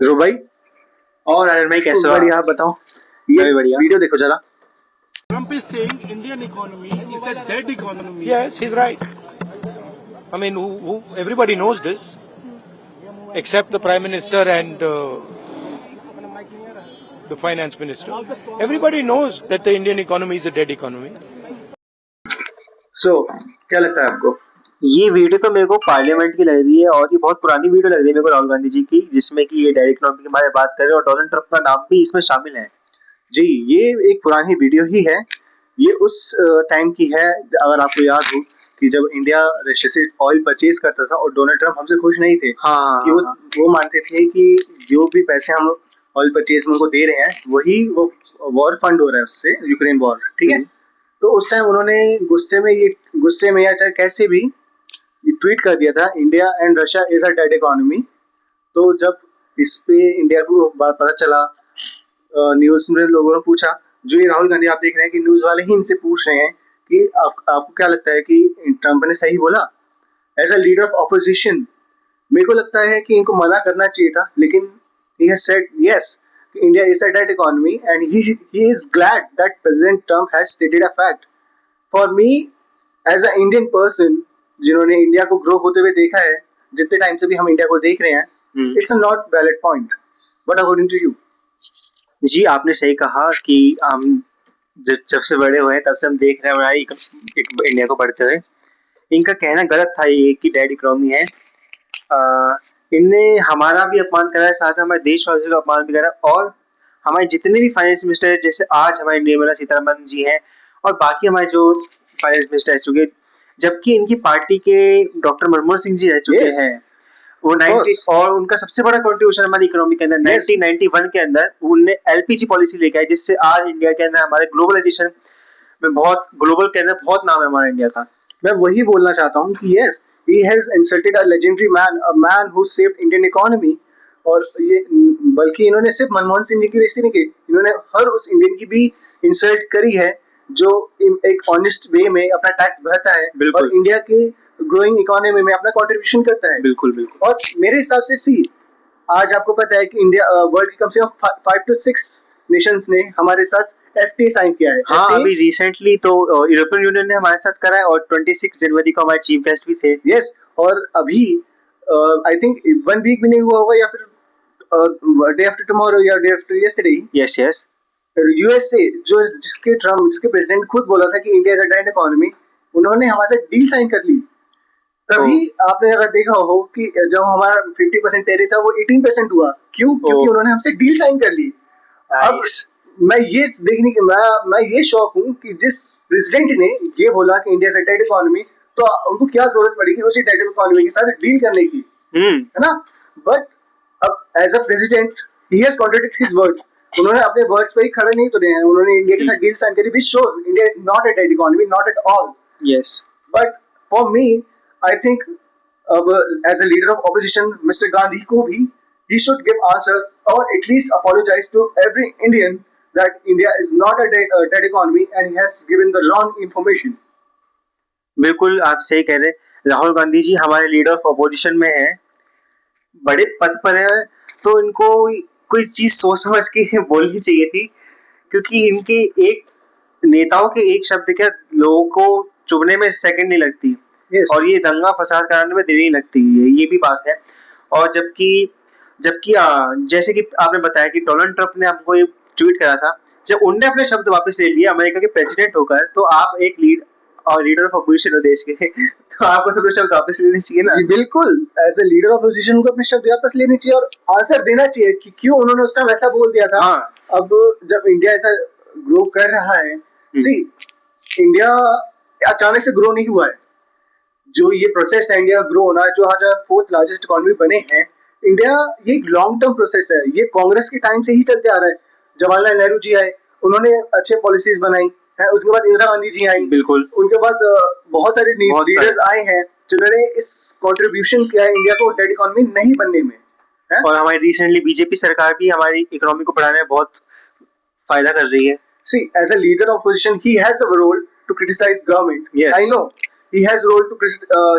ध्रुव भाई और आनंद भाई कैसे हो? बढ़िया, आप बताओ। ये बढ़िया। वीडियो देखो जरा। Trump is saying Indian economy is a dead economy. Yes, he's right. I mean, everybody knows this, except the Prime Minister and the Finance Minister. Everybody knows that the Indian economy is a dead economy. So, क्या लगता है आपको? ये video तो मेरे को parliament की लग रही है और ये बहुत पुरानी वीडियो लग रही है मेरे को राहुल गांधी जी की, जिसमें कि ये डेड इकोनॉमी के बारे में बात कर रहे हैं और डोनाल्ड ट्रंप का नाम भी इसमें शामिल है। जी, ये एक पुरानी वीडियो ही है। ये उस टाइम की है, अगर आपको याद हो कि जब इंडिया रशिया से ऑयल परचेज करता था और डोनाल्ड ट्रंप हमसे खुश नहीं थे। हाँ, कि वो मानते थे कि जो भी पैसे हम ऑयल परचेज में उनको दे रहे हैं वही वो वॉर फंड हो रहा है उससे, यूक्रेन वॉर। ठीक है, तो उस टाइम उन्होंने गुस्से में या चाहे कैसे भी ट्वीट कर दिया था, India and Russia is a dead economy. तो जब इस पे इंडिया को बात पता चला, न्यूज में लोगों ने पूछा, जो ये राहुल गांधी आप देख रहे हैं कि न्यूज वाले ही इनसे पूछ रहे हैं कि आपको क्या लगता है कि ट्रंप ने सही बोला? As a leader of opposition मेरे को लगता है कि इनको मना करना चाहिए था, लेकिन he has said yes, India is a dead economy and he is glad that President Trump has stated a fact. For me, as an Indian person, जिन्होंने इंडिया को ग्रो होते हुए देखा है, जितने टाइम से भी हम इंडिया को देख रहे हैं, it's a not valid point. But according to you? जी, आपने सही कहा कि हम जब से बड़े हुए हैं तब से हम देख रहे हैं हमारी इंडिया को बढ़ते हुए। इनका कहना गलत था ये कि डेड इकोनॉमी है। इनने हमारा भी अपमान करा है, साथ हमारे देशवासियों का अपमान भी करा, और हमारे जितने भी फाइनेंस मिनिस्टर है, जैसे आज हमारी निर्मला सीतारमण जी हैं और बाकी हमारे जो फाइनेंस मिनिस्टर रह चुके, जबकि इनकी पार्टी के डॉक्टर मनमोहन सिंह जी रह चुके हैं। वो 90 और उनका सबसे बड़ा कंट्रीब्यूशन हमारी इकोनॉमी के अंदर 1991 के अंदर उनने एलपीजी पॉलिसी लेके आई, जिससे आज इंडिया के अंदर हमारे ग्लोबलाइजेशन में ग्लोबल के अंदर बहुत नाम है हमारा इंडिया का। मैं वही बोलना चाहता हूँ कि yes, he has insulted a legendary man, a man who saved Indian economy। और ये बल्कि इन्होंने सिर्फ मनमोहन सिंह जी की बेइज्जती नहीं की, इन्होंने हर उस इंडियन की भी इंसल्ट करी है जो एक ऑनेस्ट वे में अपना टैक्स भरता है और इंडिया के ग्रोइंग इकोनॉमी में अपना कंट्रीब्यूशन करता है। बिल्कुल बिल्कुल। और मेरे हिसाब से सी, आज आपको पता है कि इंडिया वर्ल्ड की कम से कम 5 to 6 नेशंस ने हमारे साथ एफटीए साइन किया है। हाँ, अभी रिसेंटली तो यूरोपियन यूनियन ने हमारे साथ करा है और 26 जनवरी को हमारे चीफ गेस्ट भी थे। यस, और अभी आई थिंक 1 वीक भी नहीं हुआ होगा या फिर डे आफ्टर टुमारो या day after yesterday. Yes yes. USA जिसके प्रेसिडेंट खुद बोला था कि India is a dead economy, उन्होंने हमारे साथ डील साइन कर ली। तभी आपने अगर देखा हो कि जब हमारा 50% टेरिफ था वो 18% हुआ। क्यों? क्योंकि उन्होंने हमसे डील साइन कर ली। अब मैं ये देखने की मैं ये शौक हूँ कि जिस प्रेसिडेंट ने ये बोला कि India is a dead economy, तो उनको क्या जरूरत पड़ेगी उसी डेड इकोनॉमी के साथ डील करने की, है ना? बट अब as a president he has contradicted his words. उन्होंने अपने वर्ड्स पे ही खड़े नहीं उतरे हैं, उन्होंने इंडिया के साथ डील साइन करी, which shows India is not a dead economy, not at all. Yes, but for me I think as a leader of opposition mister Gandhi को भी he should give answer or at least apologize to every Indian that India is not a dead economy and he has given the wrong information। बिल्कुल आप सही कह रहे हैं। राहुल गांधी जी हमारे leader of opposition में हैं, बड़े पद पर हैं, तो इनको कोई चीज सोच समझ के बोलनी चाहिए थी, क्योंकि इनके एक नेताओं के एक शब्द के लोगों को चुभने में सेकंड नहीं लगती। yes। और ये दंगा फसाद कराने में देर नहीं लगती है, ये भी बात है। और जबकि जैसे कि आपने बताया कि डोनाल्ड ट्रंप ने हमको ये ट्वीट करा था, जब उनने अपने शब्द वापस ले लिए अमेरिका के प्रेसिडेंट होकर, तो आप एक लीडर ऑफ अपोजिशन हो देश के, तो आपको तो अपने शब्द वापस लेने चाहिए ना। बिल्कुल, as a leader of opposition को अपने शब्द वापस लेने चाहिए और आंसर देना चाहिए कि क्यों उन्होंने उस टाइम ऐसा बोल दिया था। अब जब इंडिया ऐसा ग्रो कर रहा है, सी इंडिया अचानक से ग्रो नहीं हुआ है। जो ये प्रोसेस है इंडिया ग्रो होना, जो आज 4th लार्जेस्ट इकोनॉमी बने हैं इंडिया, ये एक लॉन्ग टर्म प्रोसेस है। ये कांग्रेस के टाइम से ही चलते आ रहा है। जवाहरलाल नेहरू जी आए, उन्होंने अच्छे पॉलिसीज बनाई है, उसके बाद इंदिरा गांधी जी आई, बिल्कुल, उनके बाद बहुत सारे लीडर्स आए हैं जिन्होंने इस कंट्रीब्यूशन किया है इंडिया को डेड इकोनॉमी नहीं बनने में, है? और हमारी रिसेंटली बीजेपी सरकार भी हमारी इकोनॉमी को बढ़ाने में बहुत फायदा कर रही है। See, as a leader of opposition he has a role to criticise government. Yes. I know he has role to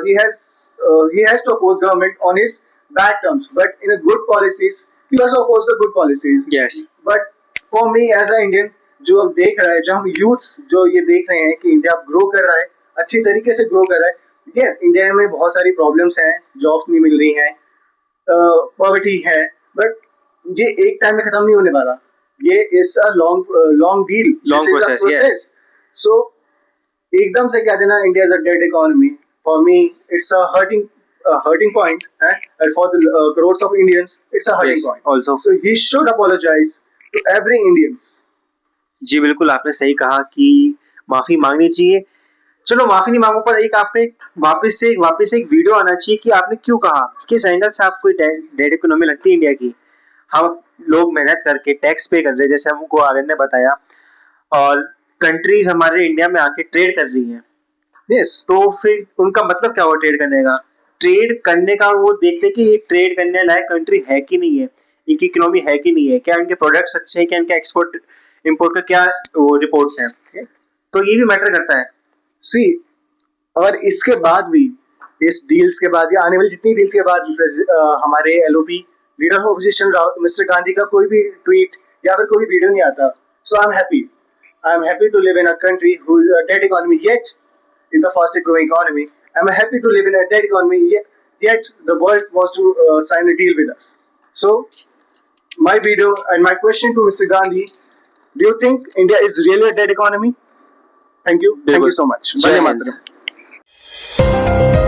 he has to oppose government on his bad terms, but in a good policies he also opposed the good policies. Yes. But for me as an Indian, जो अब देख रहा है, जो हम youths जो ये देख रहे हैं कि इंडिया ग्रो कर रहा है, अच्छी तरीके से ग्रो कर रहा है. ये इंडिया में बहुत सारी प्रॉब्लम्स हैं, जॉब्स नहीं मिल रही हैं, पॉवर्टी है, बट ये एक टाइम में खत्म नहीं होने वाला. ये is a long deal, Long process, yes. सो एकदम से कह देना India is a dead economy, for me it's a hurting point, and for the crores of Indians it's a hurting Yes, point also. so he should apologize to every Indians. जी बिल्कुल, आपने सही कहा कि माफी मांगनी चाहिए. चलो माफी नहीं मांगो, पर एक आपको एक वापस से एक वीडियो आना चाहिए कि आपने क्यों कहा, किस एंगल से आपको डेड इकोनॉमी लगती है इंडिया की. हम लोग मेहनत करके टैक्स पे कर रहे हैं, जैसे हमको आर्यन ने बताया, और कंट्रीज हमारे इंडिया में आके ट्रेड कर रही हैं. Yes. तो फिर उनका मतलब क्या हुआ ट्रेड करने का? ट्रेड करने का वो देखते कि ये ट्रेड करने लायक कंट्री है कि नहीं है, इनकी इकोनॉमी है कि नहीं है, क्या इनके प्रोडक्ट्स अच्छे हैं, क्या इनका एक्सपोर्ट इंपोर्ट का क्या रिपोर्ट्स हैं. तो ये भी मैटर करता है. See, और इसके बाद भी, इस डील्स के बाद या आने वाली जितनी डील्स के बाद हमारे LOP leader of opposition mister Gandhi का कोई भी ट्वीट या फिर कोई भी वीडियो नहीं आता. So I am happy to live in a country who is a dead economy yet is a fastest growing economy. I'm happy to live in a dead economy, yet the world wants to sign a deal with us. So, my video and my question to Mr. Gandhi, do you think India is really a dead economy? Thank you. Thank you so much. Jai Vande Hind. Mataram.